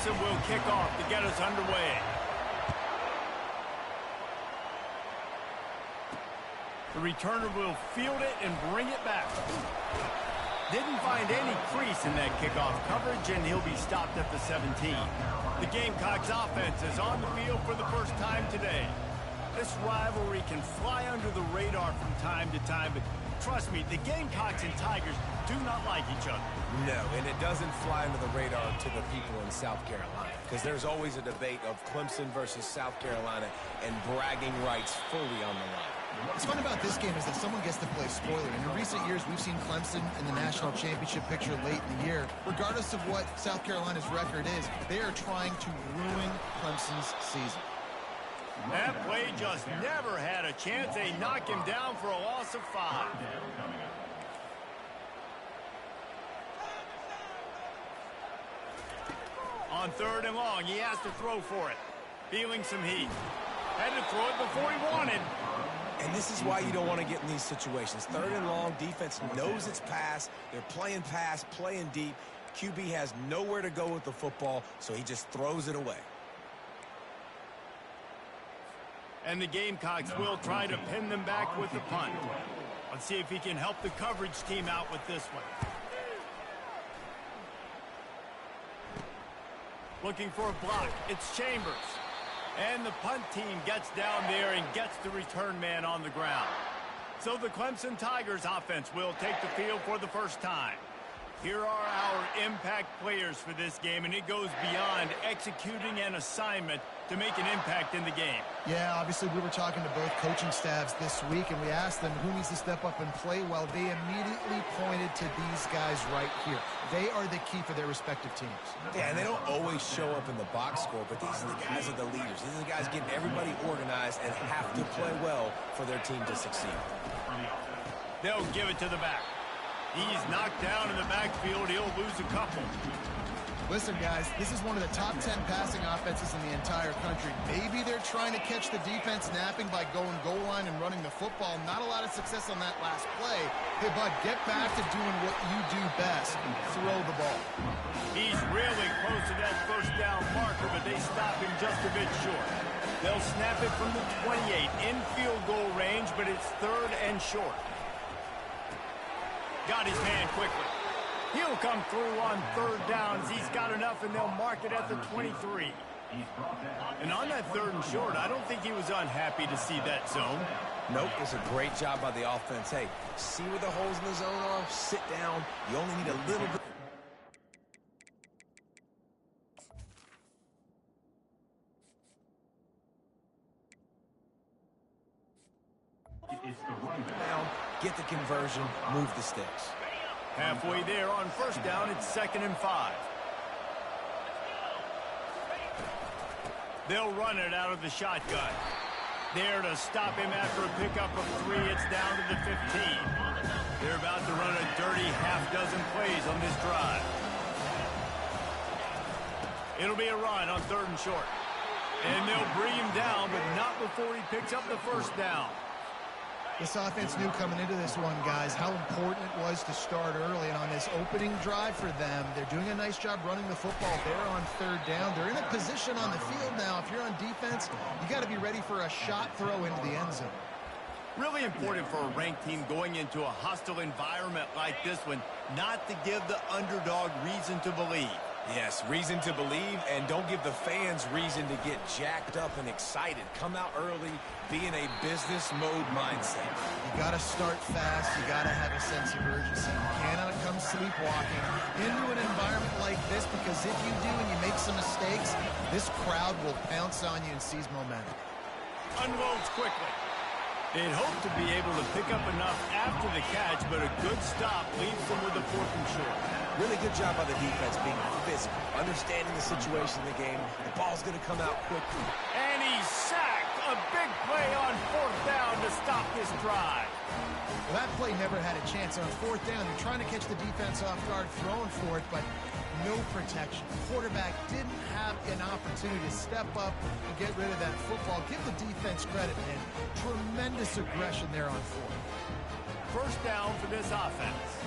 Clemson will kick off to get us underway. The returner will field it and bring it back. Didn't find any crease in that kickoff coverage, and he'll be stopped at the 17. The Gamecocks offense is on the field for the first time today. This rivalry can fly under the radar from time to time, but trust me, the Gamecocks and Tigers do not like each other. No, and it doesn't fly under the radar to the people in South Carolina, because there's always a debate of Clemson versus South Carolina and bragging rights fully on the line. What's fun about this game is that someone gets to play spoiler. And in recent years, we've seen Clemson in the national championship picture late in the year. Regardless of what South Carolina's record is, they are trying to ruin Clemson's season. That play just never had a chance. They knock him down for a loss of 5. On 3rd and long, he has to throw for it. Feeling some heat. Had to throw it before he wanted. And this is why you don't want to get in these situations. 3rd and long, defense knows it's pass. They're playing pass, playing deep. QB has nowhere to go with the football, so he just throws it away. And the Gamecocks will try to pin them back with the punt. Let's see if he can help the coverage team out with this one. Looking for a block. It's Chambers. And the punt team gets down there and gets the return man on the ground. So the Clemson Tigers offense will take the field for the first time. Here are our impact players for this game, and it goes beyond executing an assignment to make an impact in the game. Yeah, obviously we were talking to both coaching staffs this week, and we asked them who needs to step up and play well. They immediately pointed to these guys right here. They are the key for their respective teams. Yeah, and they don't always show up in the box score, but these are the guys that are the leaders. These are the guys getting everybody organized and have to play well for their team to succeed. They'll give it to the back. He's knocked down in the backfield. He'll lose a couple. Listen, guys, this is one of the top 10 passing offenses in the entire country. Maybe they're trying to catch the defense napping by going goal line and running the football. Not a lot of success on that last play. Hey, bud, get back to doing what you do best. Throw the ball. He's really close to that first down marker, but they stop him just a bit short. They'll snap it from the 28 in field goal range, but it's 3rd and short. Got his man quickly. He'll come through on 3rd downs. He's got enough, and they'll mark it at the 23. And on that 3rd and short, I don't think he was unhappy to see that zone. Nope, it's a great job by the offense. Hey, see where the holes in the zone are? Sit down. You only need a little bit. Down, get the conversion, move the sticks. Halfway there on 1st down, it's 2nd and 5. They'll run it out of the shotgun. There to stop him after a pickup of 3. It's down to the 15. They're about to run a dirty half-dozen plays on this drive. It'll be a run on 3rd and short. And they'll bring him down, but not before he picks up the 1st down. This offense knew coming into this one, guys, how important it was to start early. And on this opening drive for them, they're doing a nice job running the football. They're on 3rd down. They're in a position on the field now. If you're on defense, you got to be ready for a shot throw into the end zone. Really important for a ranked team going into a hostile environment like this one, not to give the underdog reason to believe. Yes, reason to believe, and don't give the fans reason to get jacked up and excited. Come out early, be in a business mode mindset. You got to start fast. You got to have a sense of urgency. You cannot come sleepwalking into an environment like this, because if you do and you make some mistakes, this crowd will pounce on you and seize momentum. Unloads quickly. They'd hope to be able to pick up enough after the catch, but a good stop leaves them with a 4th and short. Really good job by the defense being physical, understanding the situation in the game. The ball's going to come out quickly. And he's sacked. A big play on 4th down to stop this drive. Well, that play never had a chance. On 4th down, you're trying to catch the defense off guard, throwing for it, but no protection. The quarterback didn't have an opportunity to step up and get rid of that football. Give the defense credit, man. Tremendous aggression there on 4th. 1st down for this offense.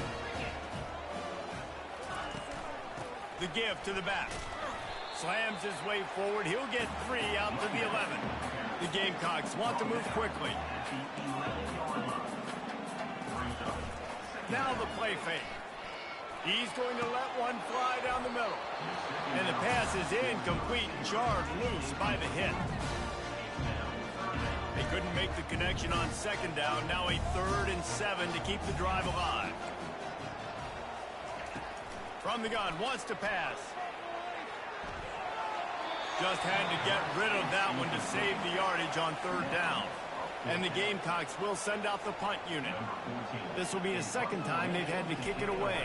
The give to the back. Slams his way forward. He'll get 3 out to the 11. The Gamecocks want to move quickly. Now the play fake. He's going to let one fly down the middle. And the pass is incomplete, jarred loose by the hit. They couldn't make the connection on second down. Now a 3rd and 7 to keep the drive alive. From the gun, wants to pass. Just had to get rid of that one to save the yardage on 3rd down. And the Gamecocks will send out the punt unit. This will be the 2nd time they've had to kick it away.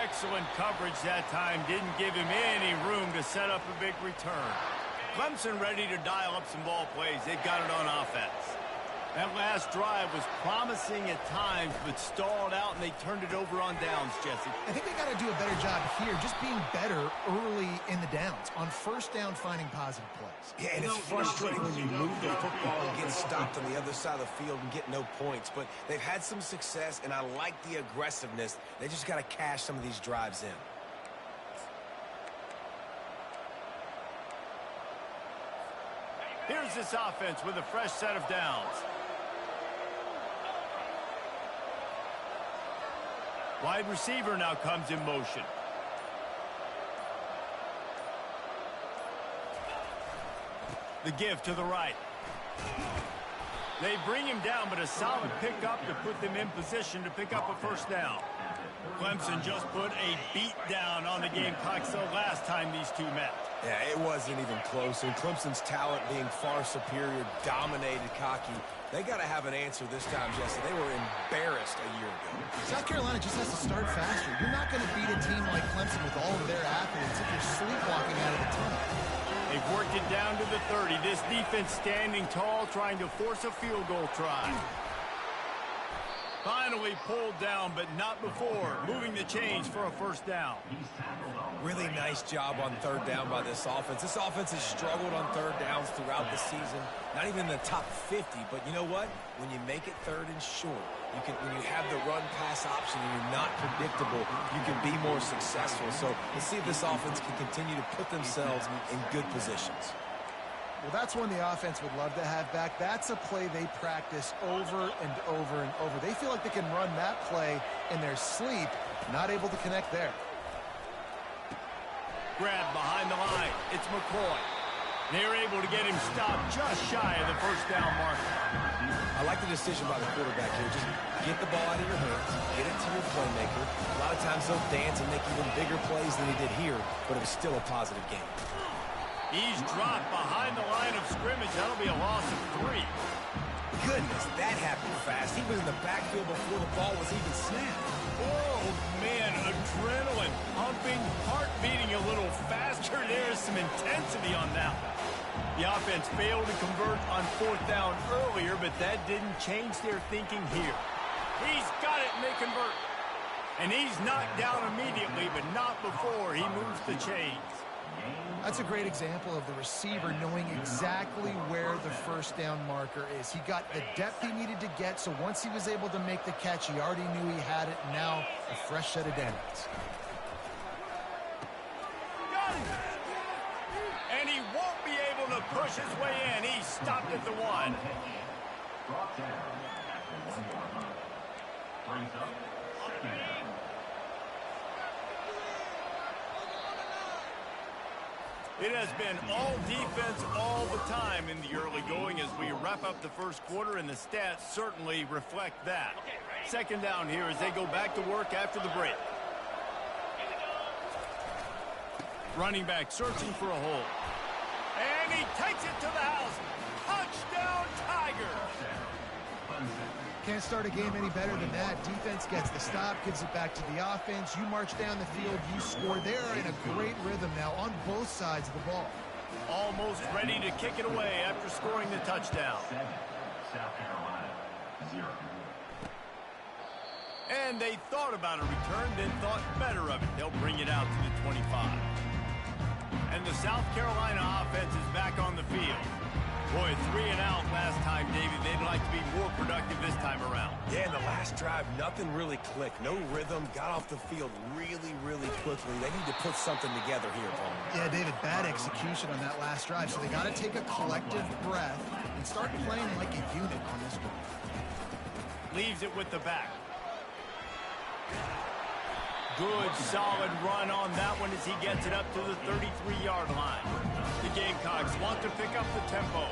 Excellent coverage that time. Didn't give him any room to set up a big return. Clemson ready to dial up some ball plays. They've got it on offense. That last drive was promising at times, but stalled out, and they turned it over on downs, Jesse. I think they got to do a better job here, just being better early in the downs, on 1st down finding positive plays. Yeah, and it's frustrating when you move the football and get stopped on the other side of the field and get no points. But they've had some success, and I like the aggressiveness. They just got to cash some of these drives in. Here's this offense with a fresh set of downs. Wide receiver now comes in motion. The give to the right. They bring him down, but a solid pickup to put them in position to pick up a 1st down. Clemson just put a beat down on the Gamecocks the last time these two met. Yeah, it wasn't even close. And Clemson's talent being far superior, dominated Cocky. They got to have an answer this time, Jesse. They were embarrassed a year ago. South Carolina just has to start faster. You're not going to beat a team like Clemson with all of their athletes if you're sleepwalking out of the tunnel. They've worked it down to the 30. This defense standing tall, trying to force a field goal try. Finally pulled down, but not before. Moving the chains for a 1st down. Really nice job on 3rd down by this offense. This offense has struggled on 3rd downs throughout the season. Not even in the top 50, but you know what? When you make it 3rd and short, when you have the run-pass option and you're not predictable, you can be more successful. So let's see if this offense can continue to put themselves in good positions. Well, that's one the offense would love to have back. That's a play they practice over and over and over. They feel like they can run that play in their sleep, not able to connect there. Grab behind the line. It's McCoy. They're able to get him stopped just shy of the 1st down marker. I like the decision by the quarterback here. Just get the ball out of your hands, get it to your playmaker. A lot of times they'll dance and make even bigger plays than he did here, but it was still a positive game. He's dropped behind the line of scrimmage. That'll be a loss of 3. Goodness, that happened fast. He was in the backfield before the ball was even snapped. Oh, man, adrenaline pumping, heart beating a little faster. There's some intensity on that one. The offense failed to convert on 4th down earlier, but that didn't change their thinking here. He's got it, and they convert. And he's knocked down immediately, but not before he moves the chains. That's a great example of the receiver knowing exactly where the 1st down marker is. He got the depth he needed to get, so once he was able to make the catch, he already knew he had it. Now, a fresh set of downs. And he won't be able to push his way in. He stopped at the 1. It has been all defense all the time in the early going as we wrap up the 1st quarter, and the stats certainly reflect that. 2nd down here as they go back to work after the break. Running back searching for a hole. And he takes it to the house. Touchdown, Tigers! Can't start a game any better than that. Defense gets the stop, gives it back to the offense. You march down the field, you score. They're in a great rhythm now on both sides of the ball. Almost ready to kick it away after scoring the touchdown. South Carolina, 0. And they thought about a return, then thought better of it. They'll bring it out to the 25. And the South Carolina offense is back on the field. Boy, 3 and out last time, David. They'd like to be more productive this time around. Yeah, in the last drive, nothing really clicked. No rhythm, got off the field really, really quickly. They need to put something together here, Paul. Yeah, David, bad execution on that last drive, so they got to take a collective breath and start playing like a unit on this one. Leaves it with the back. Good, solid run on that one as he gets it up to the 33-yard line. The Gamecocks want to pick up the tempo.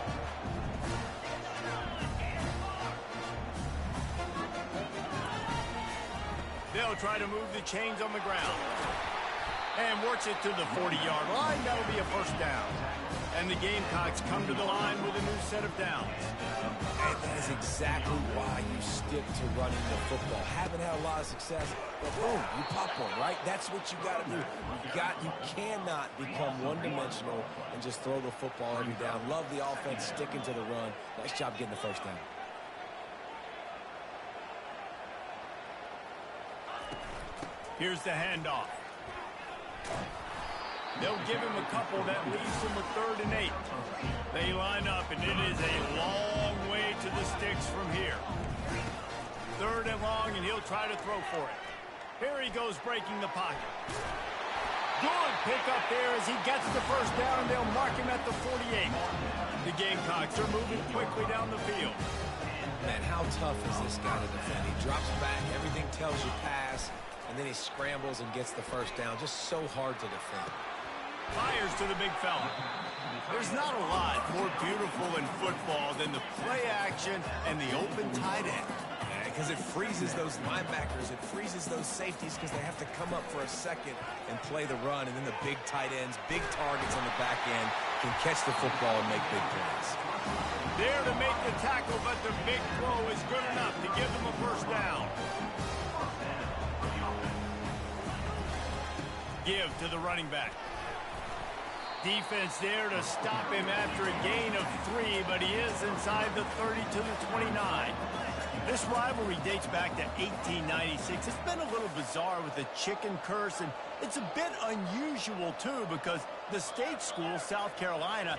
They'll try to move the chains on the ground. And works it to the 40-yard line. That'll be a first down. And the Gamecocks come to the line with a new set of downs. And that is exactly why you stick to running the football. Haven't had a lot of success, but boom, you pop one, right? That's what you got to do. You cannot become one-dimensional and just throw the football every down. Love the offense sticking to the run. Nice job getting the first down. Here's the handoff. They'll give him a couple. That leaves him with 3rd and 8. They line up, and it is a long way to the sticks from here. 3rd and long, and he'll try to throw for it. Here he goes, breaking the pocket. Good pickup there as he gets the first down, and they'll mark him at the 48. The Gamecocks are moving quickly down the field. Man, how tough is this guy to defend? He drops back, everything tells you pass, and then he scrambles and gets the first down. Just so hard to defend. Fires to the big fella. There's not a lot more beautiful in football than the play action and the open tight end. Because it freezes those linebackers, it freezes those safeties because they have to come up for a second and play the run, and then the big tight ends, big targets on the back end can catch the football and make big plays. There to make the tackle, but the big throw is good enough to give them a first down. Give to the running back. Defense there to stop him after a gain of 3, but he is inside the 30 to the 29. This rivalry dates back to 1896. It's been a little bizarre with the chicken curse, and it's a bit unusual, too, because the state school, South Carolina,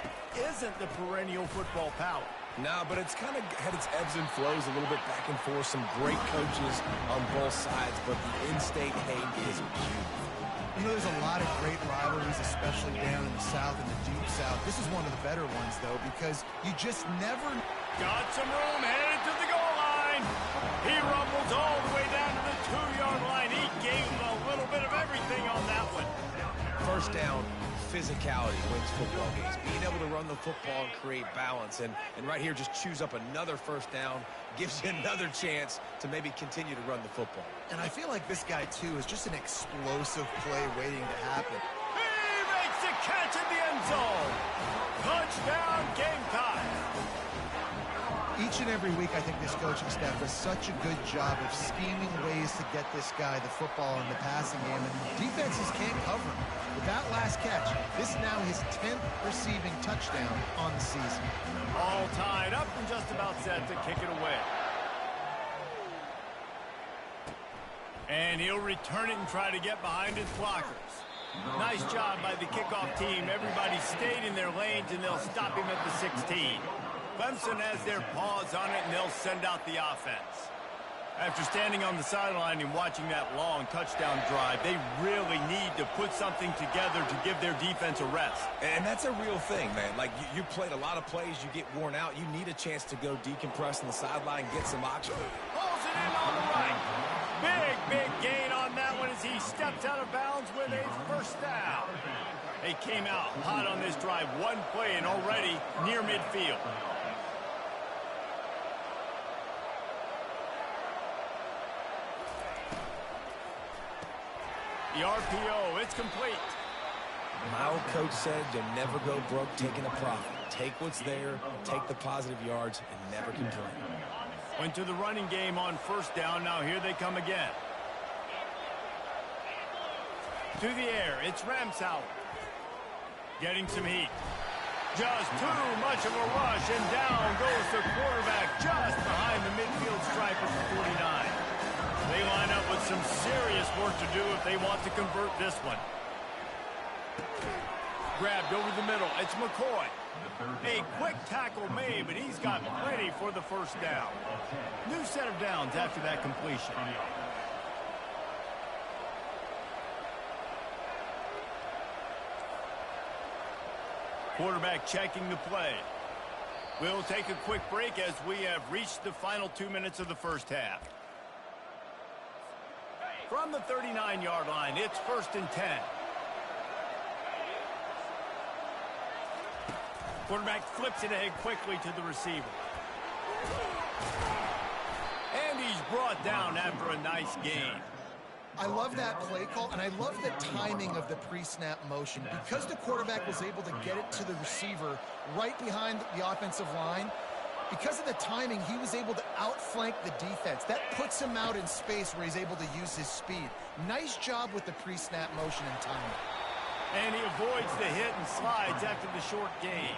isn't the perennial football power. No, but it's kind of had its ebbs and flows a little bit back and forth. Some great coaches on both sides, but the in-state hate is huge. You know, there's a lot of great rivalries, especially down in the South and the Deep South. This is one of the better ones, though, because you just never... Got some room, headed to the goal line. He rumbles all the way down to the 2-yard line. He gave him a little bit of everything on that one. First down, physicality wins football games. Being able to run the football and create balance. And right here, just choose up another first down. Gives you another chance to maybe continue to run the football. And I feel like this guy, too, is just an explosive play waiting to happen. He makes the catch in the end zone. Touchdown, Gamecock. Each and every week, I think this coaching staff does such a good job of scheming ways to get this guy the football in the passing game, and defenses can't cover him. With that last catch, this is now his 10th receiving touchdown on the season. All tied up and just about set to kick it away. And he'll return it and try to get behind his blockers. Nice job by the kickoff team. Everybody stayed in their lanes, and they'll stop him at the 16. Clemson has their paws on it, and they'll send out the offense. After standing on the sideline and watching that long touchdown drive, they really need to put something together to give their defense a rest. And that's a real thing, man. Like, you played a lot of plays, you get worn out. You need a chance to go decompress on the sideline, get some oxygen. Pulls it in on the right. Big gain on that one as he steps out of bounds with a first down. They came out hot on this drive. One play and already near midfield. The RPO, it's complete. My old coach said you'll never go broke taking a profit. Take what's there, take the positive yards, and never complain. Went to the running game on first down. Now here they come again. To the air, it's Ramsauer. Getting some heat. Just too much of a rush, and down goes the quarterback just behind the midfield stripe at the 49. They line up with some serious work to do if they want to convert this one. Grabbed over the middle. It's McCoy. A quick tackle made, but he's got plenty for the first down. New set of downs after that completion. Quarterback checking the play. We'll take a quick break as we have reached the final 2 minutes of the first half. From the 39-yard line, it's 1st and 10. Quarterback flips it ahead quickly to the receiver. And he's brought down after a nice gain. I love that play call, and I love the timing of the pre-snap motion. Because the quarterback was able to get it to the receiver right behind the offensive line, because of the timing, he was able to outflank the defense. That puts him out in space where he's able to use his speed. Nice job with the pre-snap motion and timing. And he avoids the hit and slides after the short gain.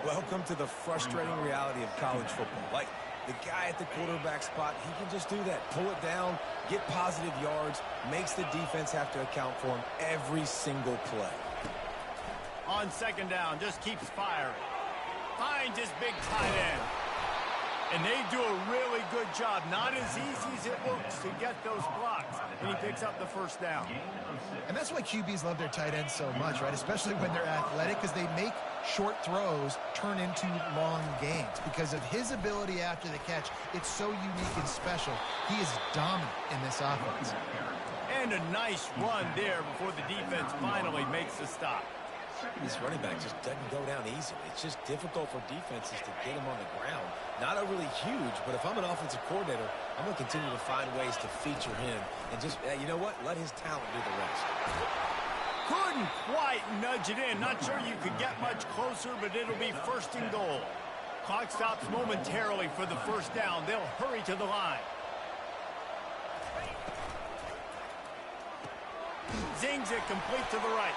Welcome to the frustrating reality of college football. Like, the guy at the quarterback spot, he can just do that. Pull it down, get positive yards, makes the defense have to account for him every single play. On 2nd down, just keeps firing. Finds his big tight end. And they do a really good job. Not as easy as it looks to get those blocks. And he picks up the first down. And that's why QBs love their tight ends so much, right? Especially when they're athletic, because they make short throws turn into long gains. Because of his ability after the catch, it's so unique and special. He is dominant in this offense. And a nice run there before the defense finally makes the stop. This running back just doesn't go down easily. It's just difficult for defenses to get him on the ground. Not overly huge, but if I'm an offensive coordinator, I'm going to continue to find ways to feature him and just, you know what, let his talent do the rest. Couldn't quite nudge it in. Not sure you could get much closer, but it'll be 1st and goal. Clock stops momentarily for the first down. They'll hurry to the line. Zings it complete to the right.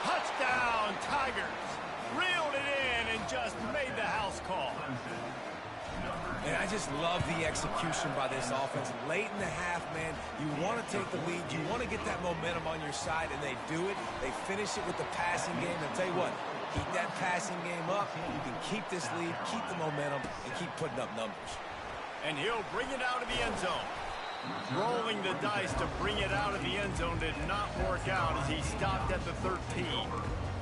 Touchdown, Tigers. Reeled it in and just made the house call. And I just love the execution by this offense. Late in the half, man, you want to take the lead. You want to get that momentum on your side, and they do it. They finish it with the passing game. And I'll tell you what, keep that passing game up. You can keep this lead, keep the momentum, and keep putting up numbers. And he'll bring it out of the end zone. Rolling the dice to bring it out of the end zone did not work out as he stopped at the 13.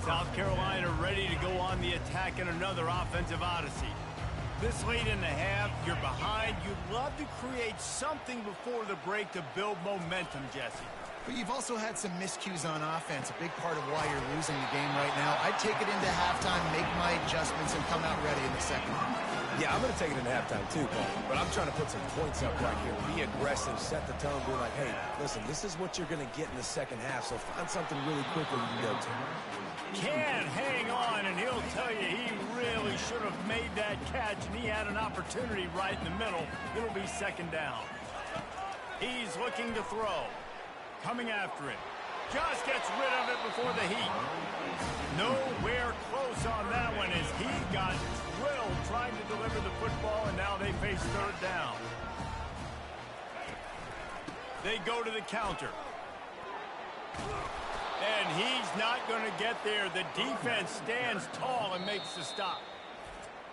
South Carolina ready to go on the attack in another offensive odyssey. This late in the half, you're behind. You'd love to create something before the break to build momentum, Jesse. But you've also had some miscues on offense, a big part of why you're losing the game right now. I'd take it into halftime, make my adjustments, and come out ready in the second half. Yeah, I'm going to take it into halftime too, Paul. But I'm trying to put some points up right here. Be aggressive, set the tone, be like, hey, listen, this is what you're going to get in the second half, so find something really quickly you can go to. Can't hang on, and he'll tell you he really should have made that catch, and he had an opportunity right in the middle. It'll be 2nd down. He's looking to throw. Coming after it. Just gets rid of it before the heat. Nowhere close on that one as he got drilled trying to deliver the football, and now they face 3rd down. They go to the counter. And he's not going to get there. The defense stands tall and makes the stop.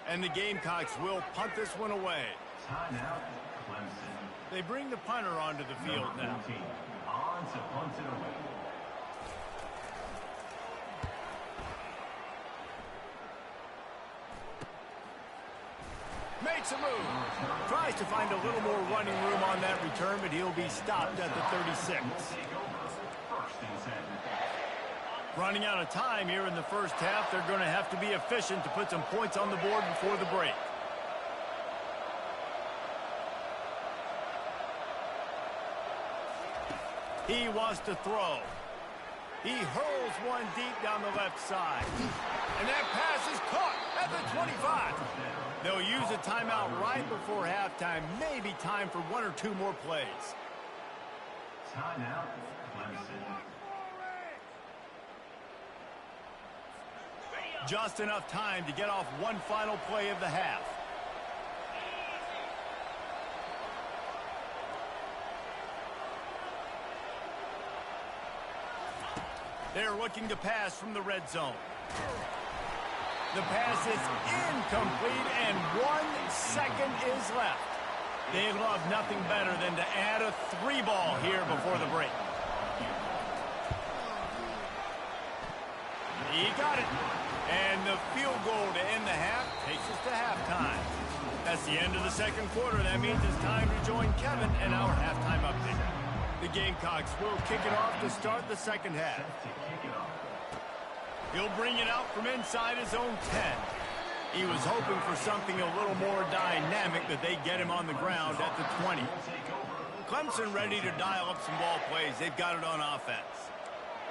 And the Gamecocks will punt this one away. Timeout, Clemson. They bring the punter onto the field now. On to punt it away. Makes a move. Tries to find a little more running room on that return, but he'll be stopped at the 36. Running out of time here in the first half. They're going to have to be efficient to put some points on the board before the break. He wants to throw. He hurls one deep down the left side. And that pass is caught at the 25. They'll use a timeout right before halftime. Maybe time for 1 or 2 more plays. Timeout, Clemson. Just enough time to get off one final play of the half. They're looking to pass from the red zone. The pass is incomplete, and 1 second is left. They love nothing better than to add a 3-ball here before the break. He got it. And the field goal to end the half takes us to halftime. That's the end of the second quarter. That means it's time to join Kevin in our halftime update. The Gamecocks will kick it off to start the second half. He'll bring it out from inside his own 10. He was hoping for something a little more dynamic, that they get him on the ground at the 20. Clemson ready to dial up some ball plays. They've got it on offense.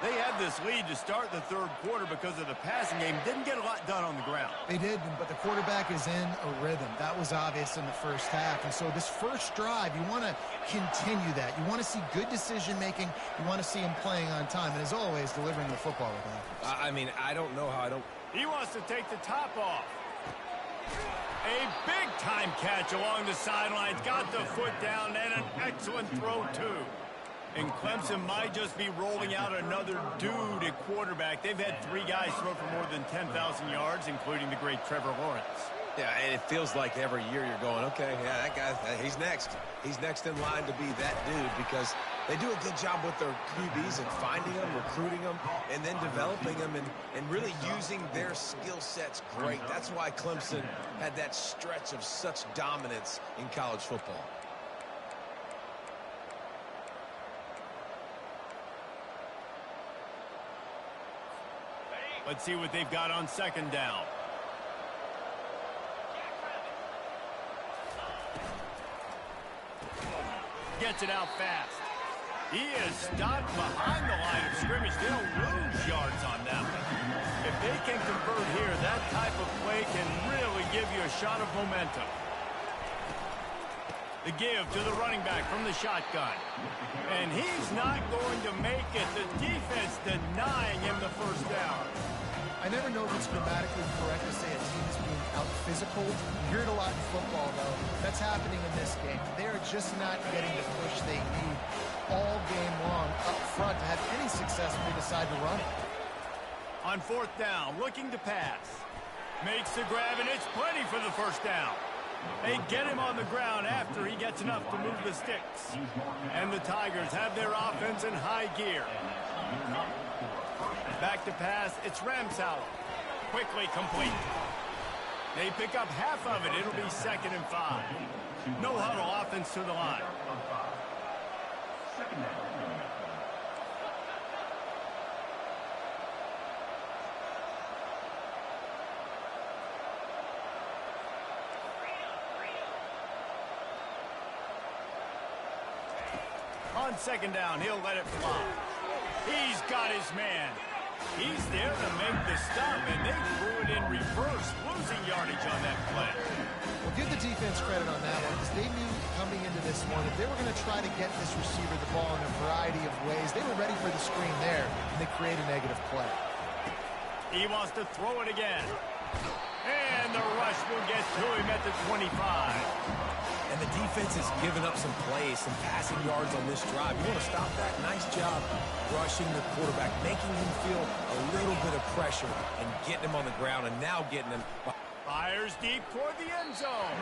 They had this lead to start the third quarter because of the passing game. Didn't get a lot done on the ground. They did, but the quarterback is in a rhythm. That was obvious in the first half. And so this first drive, you want to continue that. You want to see good decision-making. You want to see him playing on time. And as always, delivering the football with accuracy. I mean, I don't know how I don't... He wants to take the top off. A big-time catch along the sidelines. Got the foot down, and an excellent throw, too. And Clemson might just be rolling out another dude at quarterback. They've had 3 guys throw for more than 10,000 yards, including the great Trevor Lawrence. Yeah, and it feels like every year you're going, okay, yeah, that guy, he's next. He's next in line to be that dude, because they do a good job with their QBs and finding them, recruiting them, and then developing them and really using their skill sets great. That's why Clemson had that stretch of such dominance in college football. Let's see what they've got on second down. Gets it out fast. He is stopped behind the line of scrimmage. They'll lose yards on that one. If they can convert here, that type of play can really give you a shot of momentum. The give to the running back from the shotgun. And he's not going to make it. The defense denying him the first down. I never know if it's grammatically correct to say a team is being out-physical. You hear it a lot in football, though. That's happening in this game. They are just not getting the push they need all game long up front to have any success when they decide to run it. On fourth down, looking to pass. Makes the grab, and it's plenty for the first down. They get him on the ground after he gets enough to move the sticks. And the Tigers have their offense in high gear. Back to pass, it's Ncaa. Quickly complete. They pick up half of it. It'll be 2nd and 5. No huddle offense to the line. On second down, he'll let it fly. He's got his man. He's there to make the stop, and they threw it in reverse, losing yardage on that play. Well, give the defense credit on that one, because they knew coming into this one that they were going to try to get this receiver the ball in a variety of ways. They were ready for the screen there, and they create a negative play. He wants to throw it again. And the rush will get to him at the 25. And the defense has given up some plays, some passing yards on this drive. You want to stop that? Nice job rushing the quarterback, making him feel a little bit of pressure and getting him on the ground, and now getting him. Fires deep toward the end zone.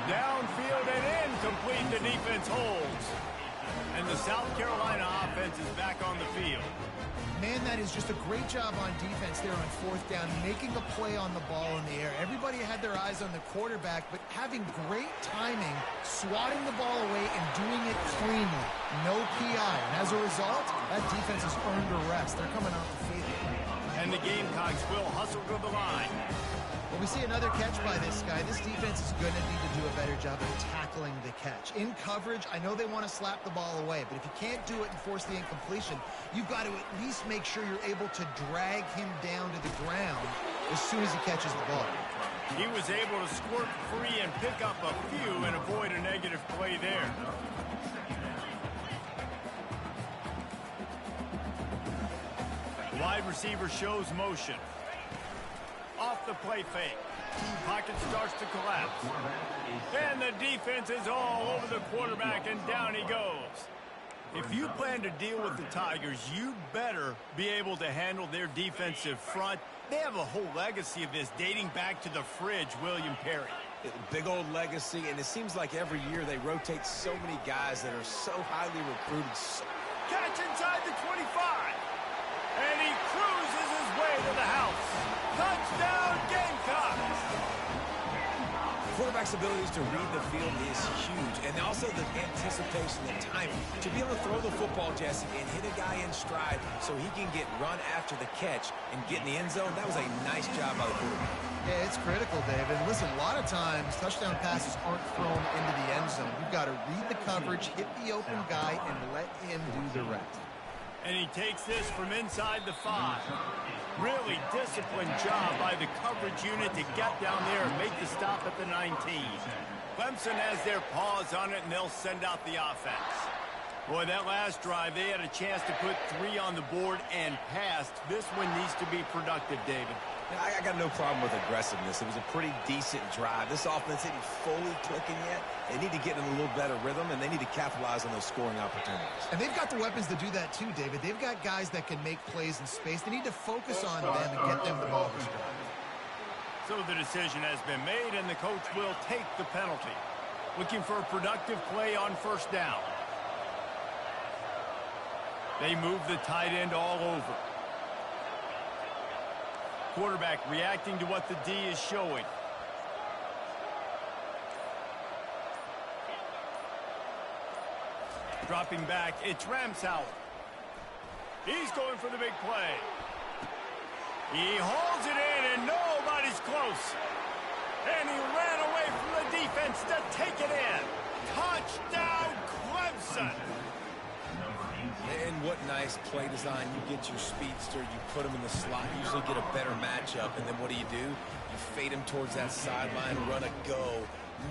Downfield and incomplete. The defense holds. And the South Carolina offense is back on the field. Man, that is just a great job on defense there on fourth down, making a play on the ball in the air. Everybody had their eyes on the quarterback, but having great timing, swatting the ball away, and doing it cleanly. No PI. And as a result, that defense has earned a rest. They're coming off the field. And the Gamecocks will hustle to the line. When we see another catch by this guy, this defense is going to need to do a better job of tackling the catch. In coverage, I know they want to slap the ball away, but if you can't do it and force the incompletion, you've got to at least make sure you're able to drag him down to the ground as soon as he catches the ball. He was able to squirt free and pick up a few and avoid a negative play there. Wide receiver shows motion. Off the play fake. Pocket starts to collapse. And the defense is all over the quarterback, and down he goes. If you plan to deal with the Tigers, you better be able to handle their defensive front. They have a whole legacy of this dating back to the fridge, William Perry. Big old legacy, and it seems like every year they rotate so many guys that are so highly recruited. Catch inside the 25. And he cruises his way to the house. Touchdown, Gamecocks! Quarterback's abilities to read the field is huge, and also the anticipation, the timing. To be able to throw the football, Jesse, and hit a guy in stride so he can get run after the catch and get in the end zone, that was a nice job by the quarterback. Yeah, it's critical, David. Listen, a lot of times touchdown passes aren't thrown into the end zone. You've got to read the coverage, hit the open guy, and let him do the rest. And he takes this from inside the 5. Really disciplined job by the coverage unit to get down there and make the stop at the 19. Clemson has their paws on it, and they'll send out the offense. Boy, that last drive, they had a chance to put 3 on the board and passed. This one needs to be productive, David. Now, I got no problem with aggressiveness. It was a pretty decent drive. This offense isn't fully clicking yet. They need to get in a little better rhythm, and they need to capitalize on those scoring opportunities. And they've got the weapons to do that too, David. They've got guys that can make plays in space. They need to focus on them and get them the ball this drive. So the decision has been made, and the coach will take the penalty. Looking for a productive play on first down. They move the tight end all over. Quarterback reacting to what the D is showing. Dropping back, it's Ramsauer. He's going for the big play. He hauls it in, and nobody's close. And he ran away from the defense to take it in. Touchdown, Clemson! And what nice play design. You get your speedster, you put him in the slot, you usually get a better matchup, and then what do? You fade him towards that sideline, run a go.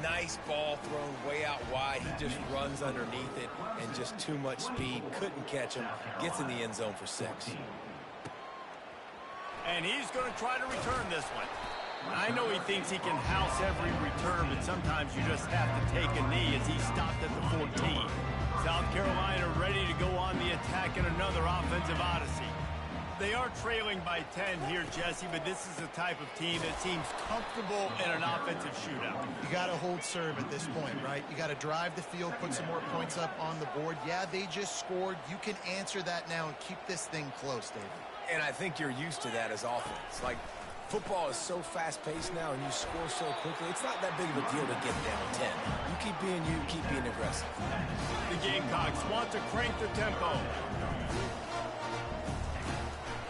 Nice ball thrown way out wide. He just runs underneath it, and just too much speed. Couldn't catch him. Gets in the end zone for 6. And he's going to try to return this one. I know he thinks he can house every return, but sometimes you just have to take a knee as he stopped at the 14. South Carolina ready to go on the attack in another offensive odyssey. They are trailing by 10 here, Jesse, but this is the type of team that seems comfortable in an offensive shootout. You got to hold serve at this point, right? You got to drive the field, put some more points up on the board. Yeah, they just scored. You can answer that now and keep this thing close, David. And I think you're used to that as offense. Like, football is so fast-paced now, and you score so quickly. It's not that big of a deal to get down 10. You keep being aggressive. The Gamecocks want to crank the tempo.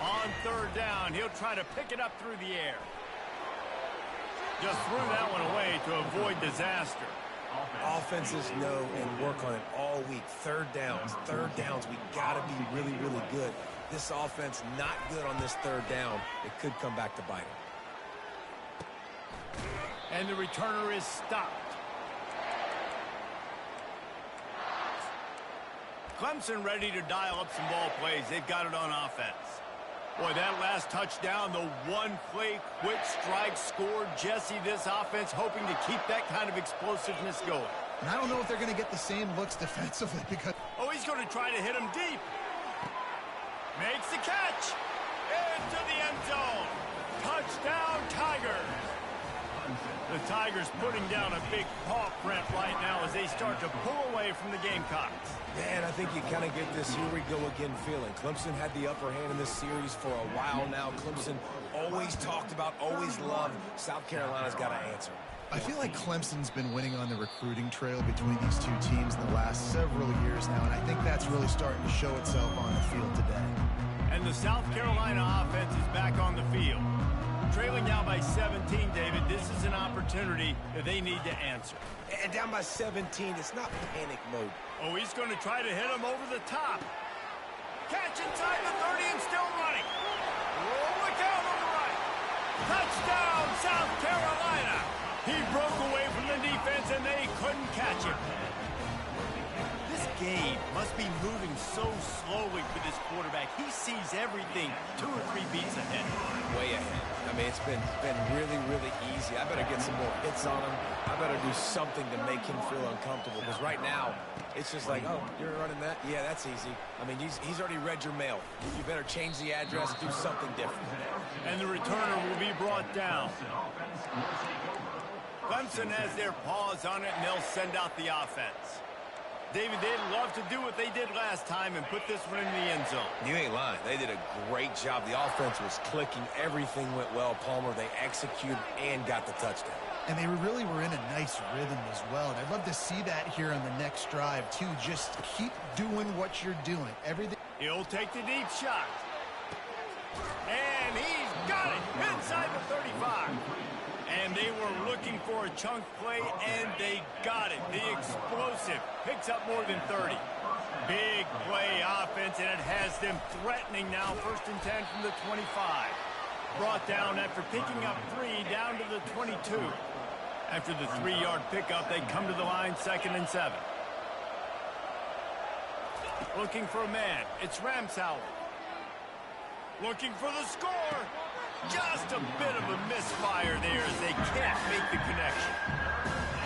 On third down, he'll try to pick it up through the air. Just threw that one away to avoid disaster. Offenses know and work on it all week. Third downs. We got to be really, really good. This offense not good on this third down. It could come back to bite him. And the returner is stopped. Clemson ready to dial up some ball plays. They've got it on offense. Boy, that last touchdown, the one-play quick strike scored. Jesse, this offense hoping to keep that kind of explosiveness going. And I don't know if they're going to get the same looks defensively because... Oh, he's going to try to hit him deep. Makes the catch. Into the end zone. Touchdown, Tigers. The Tigers putting down a big paw print right now as they start to pull away from the Gamecocks. Man, I think you kind of get this here we go again feeling. Clemson had the upper hand in this series for a while now. Clemson always talked about, always loved. South Carolina's got to answer. I feel like Clemson's been winning on the recruiting trail between these two teams in the last several years now, and I think that's really starting to show itself on the field today. And the South Carolina offense is back on the field. Trailing now by 17, David. This is an opportunity that they need to answer. And down by 17, it's not panic mode. Oh, he's going to try to hit him over the top. Catch inside the 30 and still running. Oh, look out on the right. Touchdown, South Carolina. He broke away from the defense, and they couldn't catch him. This game must be moving so slowly for this quarterback. He sees everything 2 or 3 beats ahead. Way ahead. I mean, it's been really, really easy. I better get some more hits on him. I better do something to make him feel uncomfortable, because right now, it's just like, oh, you're running that? Yeah, that's easy. I mean, he's already read your mail. You better change the address, do something different. And the returner will be brought down. Clemson has their paws on it, and they'll send out the offense. David, they'd love to do what they did last time and put this one in the end zone. You ain't lying. They did a great job. The offense was clicking. Everything went well, Palmer. They executed and got the touchdown. And they really were in a nice rhythm as well. And I'd love to see that here on the next drive, too. Just keep doing what you're doing. Everything. He'll take the deep shot. And he's got it inside the 35. And they were looking for a chunk play, and they got it. The explosive picks up more than 30. Big play offense, and it has them threatening now. 1st and 10 from the 25. Brought down after picking up 3 down to the 22. After the 3-yard pickup, they come to the line 2nd and 7. Looking for a man. It's Ramsauer. Looking for the score. Just a bit of a misfire there as they can't make the connection.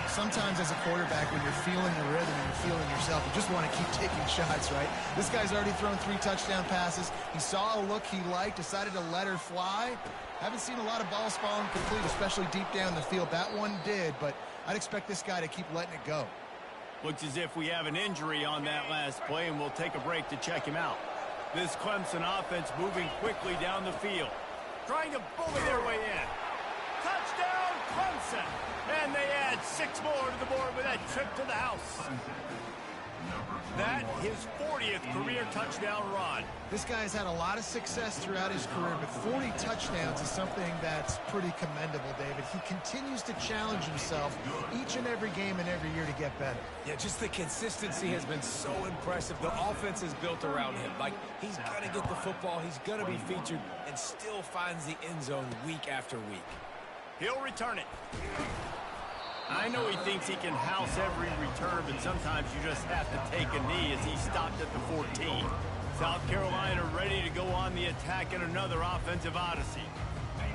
Sometimes as a quarterback, when you're feeling the rhythm and you're feeling yourself, you just want to keep taking shots, right? This guy's already thrown 3 touchdown passes. He saw a look he liked, decided to let her fly. Haven't seen a lot of balls falling complete, especially deep down the field. That one did, but I'd expect this guy to keep letting it go. Looks as if we have an injury on that last play, and we'll take a break to check him out. This Clemson offense moving quickly down the field, trying to bully their way in. Touchdown, Clemson! And they add 6 more to the board with that trip to the house. That his 40th career touchdown run. This guy's had a lot of success throughout his career, but 40 touchdowns is something that's pretty commendable, David. He continues to challenge himself each and every game and every year to get better. Yeah, just the consistency has been so impressive. The offense is built around him. Like, he's going to get the football, he's going to be featured, and still finds the end zone week after week. He'll return it. I know he thinks he can house every return, but sometimes you just have to take a knee as he stopped at the 14. South Carolina ready to go on the attack in another offensive odyssey.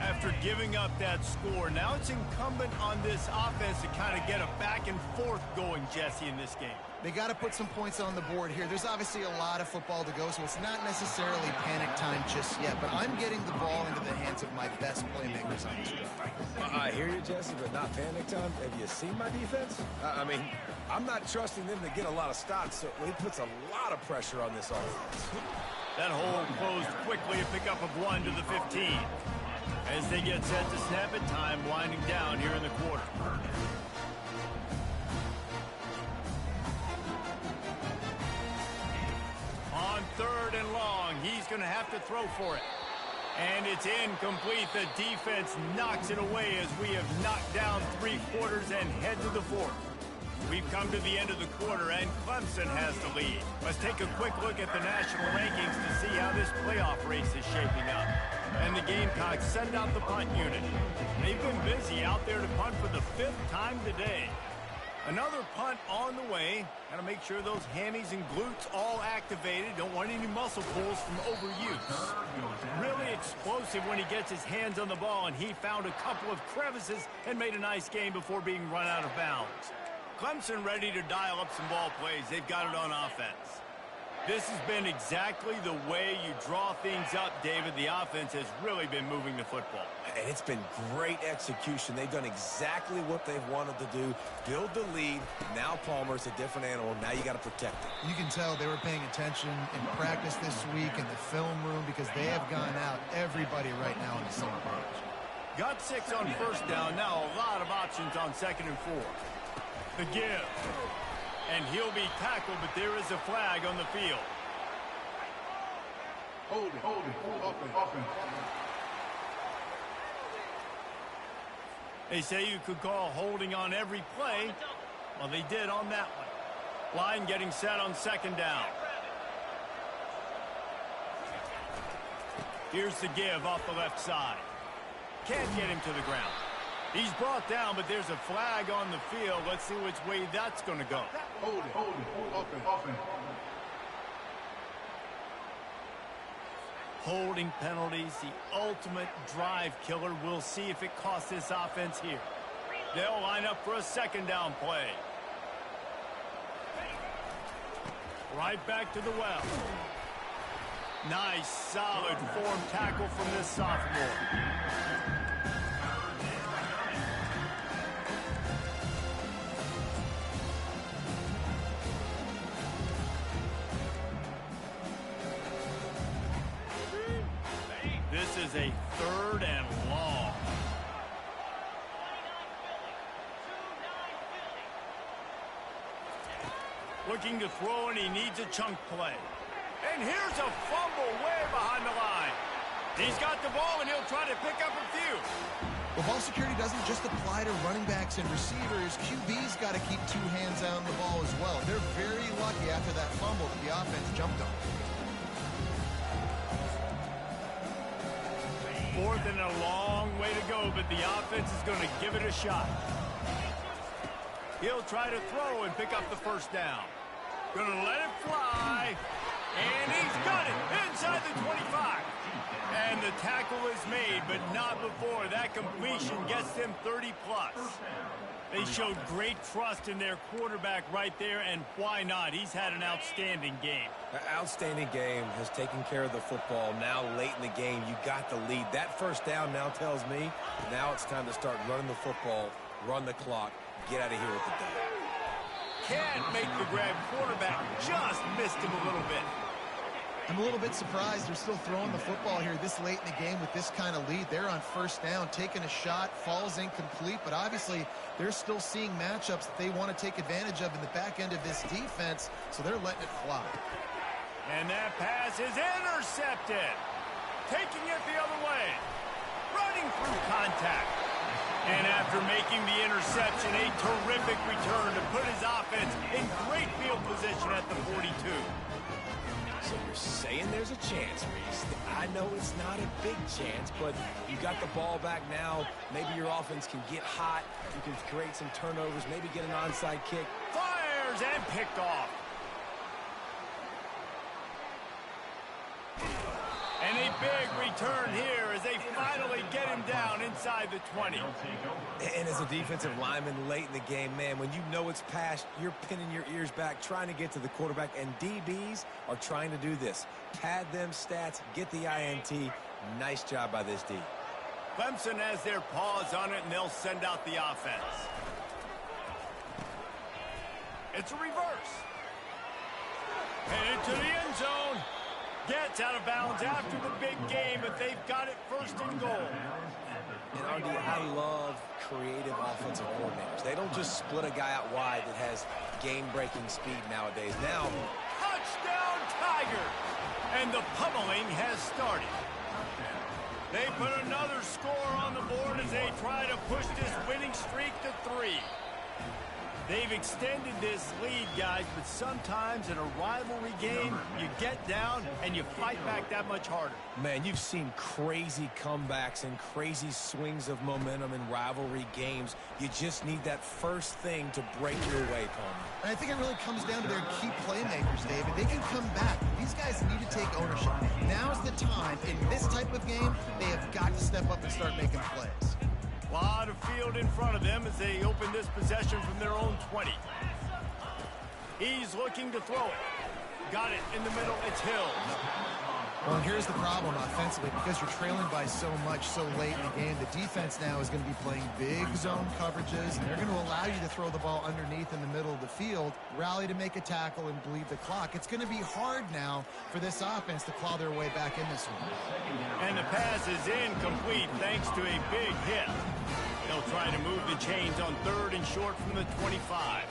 After giving up that score, now it's incumbent on this offense to kind of get a back and forth going, Jesse, in this game. They got to put some points on the board here. There's obviously a lot of football to go, so it's not necessarily panic time just yet, but I'm getting the ball into the hands of my best playmakers on this drive. I hear you, Jesse, but not panic time. Have you seen my defense? I mean, I'm not trusting them to get a lot of stops, so it puts a lot of pressure on this offense. That hole closed quickly, a pickup of 1 to the 15. As they get set to snap it, time winding down here in the quarter. On 3rd and long, he's going to have to throw for it. And it's incomplete. The defense knocks it away as we have knocked down 3 quarters and head to the 4th. We've come to the end of the quarter, and Clemson has the lead. Let's take a quick look at the national rankings to see how this playoff race is shaping up. And the Gamecocks send out the punt unit. They've been busy out there to punt for the 5th time today. Another punt on the way. Got to make sure those hammies and glutes all activated. Don't want any muscle pulls from overuse. Really explosive when he gets his hands on the ball, and he found a couple of crevices and made a nice game before being run out of bounds. Clemson ready to dial up some ball plays. They've got it on offense. This has been exactly the way you draw things up, David. The offense has really been moving the football. And it's been great execution. They've done exactly what they've wanted to do. Build the lead. Now Palmer's a different animal. Now you got to protect it. You can tell they were paying attention in practice this week in the film room because they have gone out everybody right now on the same page. Got 6 on 1st down. Now a lot of options on 2nd and 4. The give. And he'll be tackled, but there is a flag on the field. Hold it, open. They say you could call holding on every play. Well, they did on that one. Line getting set on 2nd down. Here's the give off the left side. Can't get him to the ground. He's brought down, but there's a flag on the field. Let's see which way that's going to go. Hold it. Offense. Holding penalties, the ultimate drive killer. We'll see if it costs this offense here. They'll line up for a second down play. Right back to the well. Nice, solid form tackle from this sophomore. This is a 3rd and long. Looking to throw, and he needs a chunk play. And here's a fumble way behind the line. He's got the ball, and he'll try to pick up a few. Well, ball security doesn't just apply to running backs and receivers. QB's got to keep 2 hands on the ball as well. They're very lucky after that fumble that the offense jumped on. 4th and a long way to go, but the offense is going to give it a shot. He'll try to throw and pick up the first down. Going to let it fly. And he's got it inside the 25. And the tackle is made, but not before. That completion gets them 30-plus. They showed great trust in their quarterback right there, and why not? He's had an outstanding game. An outstanding game, has taken care of the football. Now late in the game, you got the lead. That first down now tells me now it's time to start running the football, run the clock, get out of here with the day. Can't make the grab. Quarterback just missed him a little bit. I'm a little bit surprised they're still throwing the football here this late in the game with this kind of lead. They're on first down, taking a shot, falls incomplete, but obviously they're still seeing matchups that they want to take advantage of in the back end of this defense, so they're letting it fly. And that pass is intercepted. Taking it the other way. Running through contact. And after making the interception, a terrific return to put his offense in great field position at the 42. So you're saying there's a chance, Reese. I know it's not a big chance, but you got the ball back now. Maybe your offense can get hot. You can create some turnovers, maybe get an onside kick. Fires and picked off. And a big return here as they finally get him down inside the 20. And as a defensive lineman late in the game, man, when you know it's past, you're pinning your ears back, trying to get to the quarterback, and DBs are trying to do this. Pad them stats, get the INT. Nice job by this D. Clemson has their paws on it, and they'll send out the offense. It's a reverse. And into the end zone. Gets out of bounds after the big game, but they've got it 1st and goal. And RD, I love creative offensive coordinators. They don't just split a guy out wide that has game-breaking speed nowadays. Now, touchdown Tiger! And the pummeling has started. They put another score on the board as they try to push this winning streak to 3. They've extended this lead, guys, but sometimes in a rivalry game, you get down and you fight back that much harder. Man, you've seen crazy comebacks and crazy swings of momentum in rivalry games. You just need that first thing to break your way, Palmer. And I think it really comes down to their key playmakers, David. They can come back. These guys need to take ownership. Now's the time. In this type of game, they have got to step up and start making plays. A lot of field in front of them as they open this possession from their own 20. He's looking to throw it. Got it in the middle. It's Hill. Well, here's the problem offensively. Because you're trailing by so much so late in the game, the defense now is going to be playing big zone coverages, and they're going to allow you to throw the ball underneath in the middle of the field, rally to make a tackle, and bleed the clock. It's going to be hard now for this offense to claw their way back in this one. And the pass is incomplete thanks to a big hit. They'll try to move the chains on 3rd and short from the 25.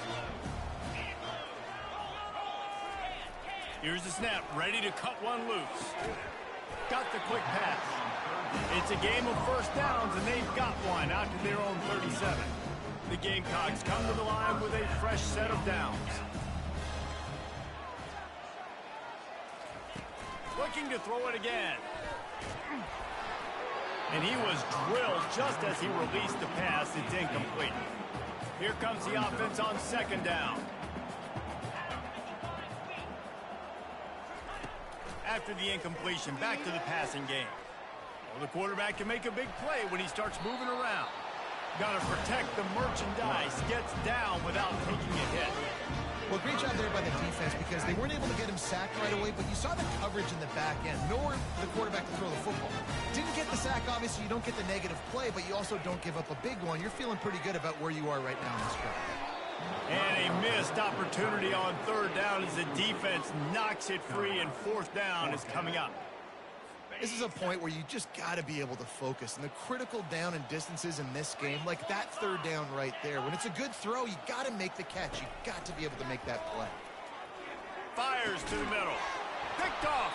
Here's the snap, ready to cut one loose. Got the quick pass. It's a game of first downs, and they've got one out to their own 37. The Gamecocks come to the line with a fresh set of downs. Looking to throw it again. And he was drilled just as he released the pass. It's incomplete. Here comes the offense on second down. After the incompletion, back to the passing game. Well, the quarterback can make a big play when he starts moving around. Got to protect the merchandise. Gets down without taking a hit. Well, great job there by the defense because they weren't able to get him sacked right away, but you saw the coverage in the back end. Nowhere for the quarterback to throw the football. Didn't get the sack, obviously. You don't get the negative play, but you also don't give up a big one. You're feeling pretty good about where you are right now in this drive. And a missed opportunity on third down as the defense knocks it free, and fourth down is coming up. This is a point where you just got to be able to focus. And the critical down and distances in this game, like that third down right there, when it's a good throw, you got to make the catch. You got to be able to make that play. Fires to the middle. Picked off.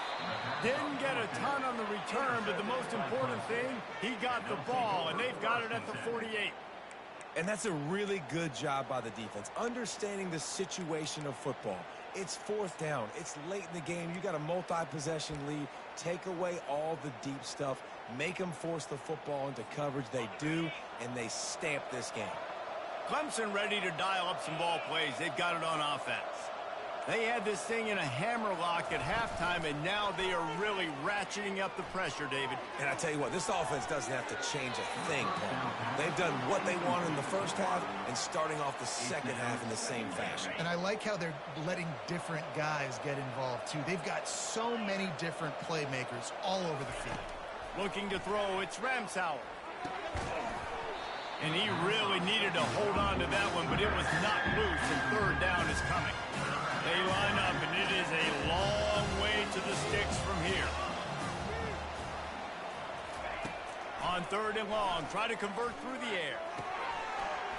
Didn't get a ton on the return, but the most important thing, he got the ball, and they've got it at the 48. And that's a really good job by the defense, understanding the situation of football. It's fourth down. It's late in the game. You got a multi-possession lead. Take away all the deep stuff. Make them force the football into coverage. They do, and they stamp this game. Clemson ready to dial up some ball plays. They've got it on offense. They had this thing in a hammer lock at halftime, and now they are really ratcheting up the pressure, David. And I tell you what, this offense doesn't have to change a thing, Paul. They've done what they wanted in the first half and starting off the second half in the same fashion. And I like how they're letting different guys get involved, too. They've got so many different playmakers all over the field. Looking to throw, it's Ramsauer. And he really needed to hold on to that one, but it was not loose, and third down is coming. They line up, and it is a long way to the sticks from here. On third and long, try to convert through the air.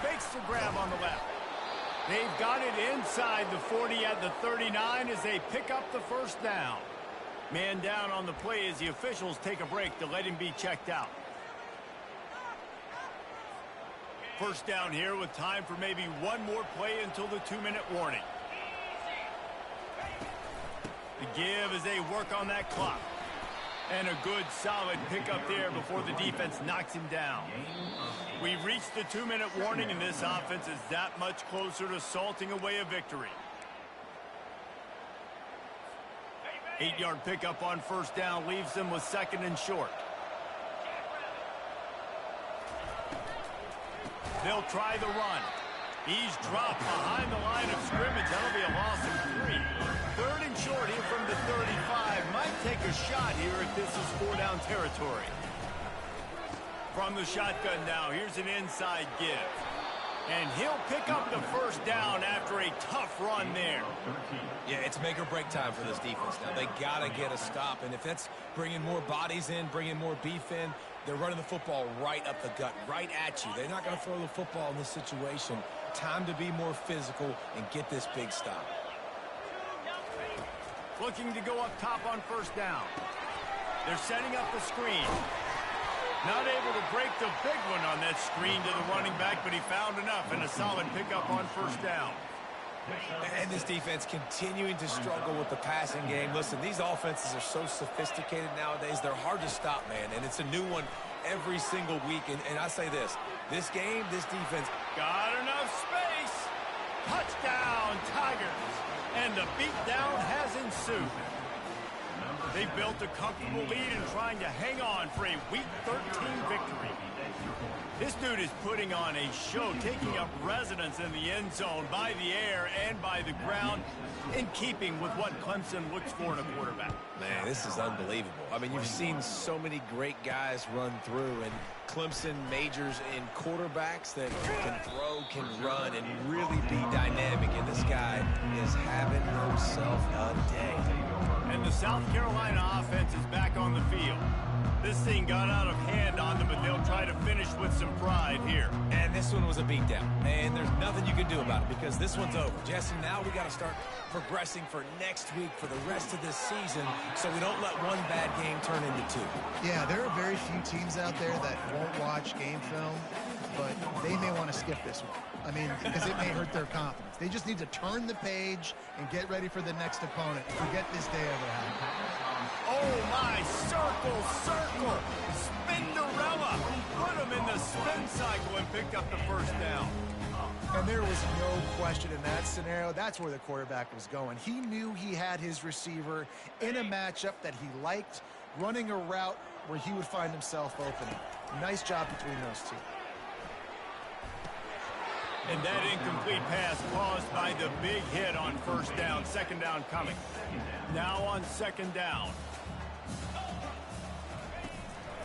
Fakes the grab on the left. They've got it inside the 40 at the 39 as they pick up the first down. Man down on the play as the officials take a break to let him be checked out. First down here with time for maybe one more play until the 2-minute warning. The give as they work on that clock. And a good, solid pickup there before the defense knocks him down. We've reached the 2-minute warning, and this offense is that much closer to salting away a victory. 8-yard pickup on first down leaves them with second and short. They'll try the run. He's dropped behind the line of scrimmage. That'll be a loss of 3. Third and short here from the 35. Might take a shot here if this is 4-down territory. From the shotgun now, here's an inside give. And he'll pick up the first down after a tough run there. Yeah, it's make or break time for this defense now. They got to get a stop, and if that's bringing more bodies in, bringing more beef in, they're running the football right up the gut, right at you. They're not going to throw the football in this situation. Time to be more physical and get this big stop. Looking to go up top on first down. They're setting up the screen. Not able to break the big one on that screen to the running back, but he found enough and a solid pickup on first down. And this defense continuing to struggle with the passing game. Listen, these offenses are so sophisticated nowadays. They're hard to stop, man, and it's a new one every single week. And I say this game, this defense. Got enough space. Touchdown, Tigers. And the beatdown has ensued. They built a comfortable lead and trying to hang on for a Week 13 victory. This dude is putting on a show, taking up residence in the end zone by the air and by the ground, in keeping with what Clemson looks for in a quarterback. Man, this is unbelievable. I mean, you've seen so many great guys run through, and Clemson majors in quarterbacks that can throw, can run, and really be dynamic, and this guy is having himself a day. And the South Carolina offense is back on the field. This thing got out of hand on them, but they'll try to finish with some pride here. And this one was a beatdown, and there's nothing you can do about it because this one's over. Jesse, now we got to start progressing for next week for the rest of this season so we don't let one bad game turn into 2. Yeah, there are very few teams out there that won't watch game film, but they may want to skip this one. I mean, because it may hurt their confidence. They just need to turn the page and get ready for the next opponent. Forget this day ever happened. Oh, my, circle, spin around. him in the spin cycle and picked up the first down. And there was no question in that scenario. That's where the quarterback was going. He knew he had his receiver in a matchup that he liked, running a route where he would find himself opening. Nice job between those two. And that incomplete pass caused by the big hit on first down. Second down coming. Now on second down.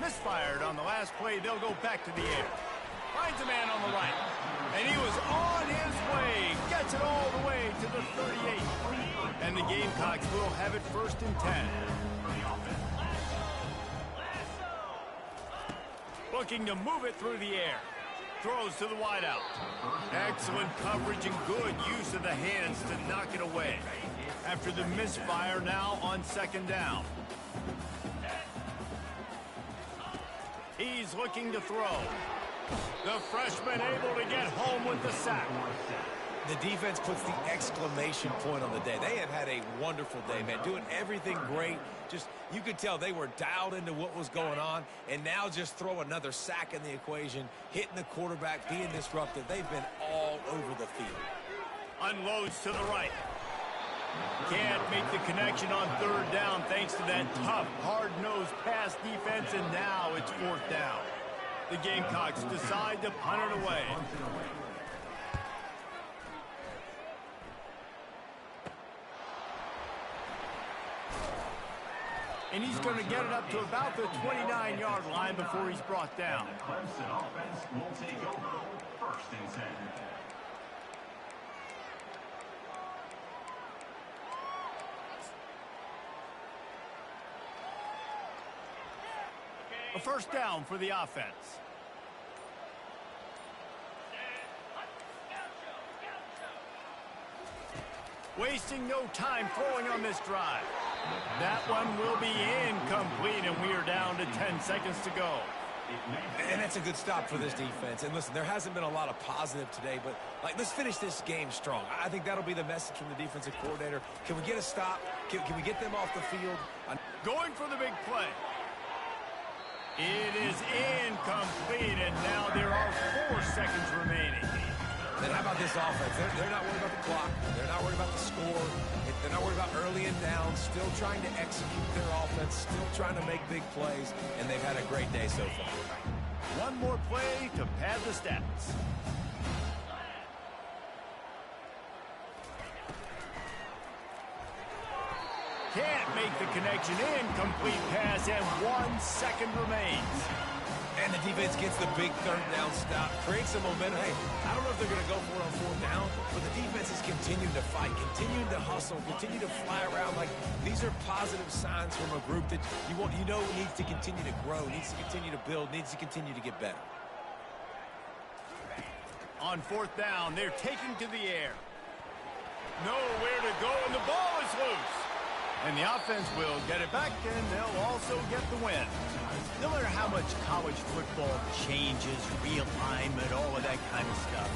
Misfired on the last play. They'll go back to the air. Finds a man on the right. And he was on his way. Gets it all the way to the 38. And the Gamecocks will have it first and 10. Looking to move it through the air. Throws to the wideout. Excellent coverage and good use of the hands to knock it away. After the misfire, now on second down. He's looking to throw. The freshman able to get home with the sack. The defense puts the exclamation point on the day. They have had a wonderful day, man, doing everything great. Just, you could tell they were dialed into what was going on, and now just throw another sack in the equation, hitting the quarterback, being disruptive. They've been all over the field. Unloads to the right. Can't make the connection on third down thanks to that tough, hard-nosed pass defense, and now it's fourth down. The Gamecocks decide to punt it away. And he's going to get it up to about the 29-yard line before he's brought down. Clemson offense will take over. First and 10. A first down for the offense. Wasting no time throwing on this drive. That one will be incomplete, and we are down to 10 seconds to go. And that's a good stop for this defense. And listen, there hasn't been a lot of positive today, but let's finish this game strong. I think that'll be the message from the defensive coordinator. Can we get a stop? Can we get them off the field? Going for the big play. It is incomplete, and now there are 4 seconds remaining. Then how about this offense? They're not worried about the clock. They're not worried about the score. They're not worried about early and down. Still trying to execute their offense. Still trying to make big plays. And they've had a great day so far. One more play to pad the stats. Can't make the connection. Incomplete pass, and 1 second remains. And the defense gets the big third down stop, creates some momentum. Hey, I don't know if they're going to go for it on fourth down, but the defense is continuing to fight, continuing to hustle, continue to fly around. Like, these are positive signs from a group that you know needs to continue to grow, needs to continue to build, needs to continue to get better. On fourth down, they're taking to the air. Nowhere to go, and the ball is loose. And the offense will get it back, and they'll also get the win. No matter how much college football changes, realignment, all of that kind of stuff,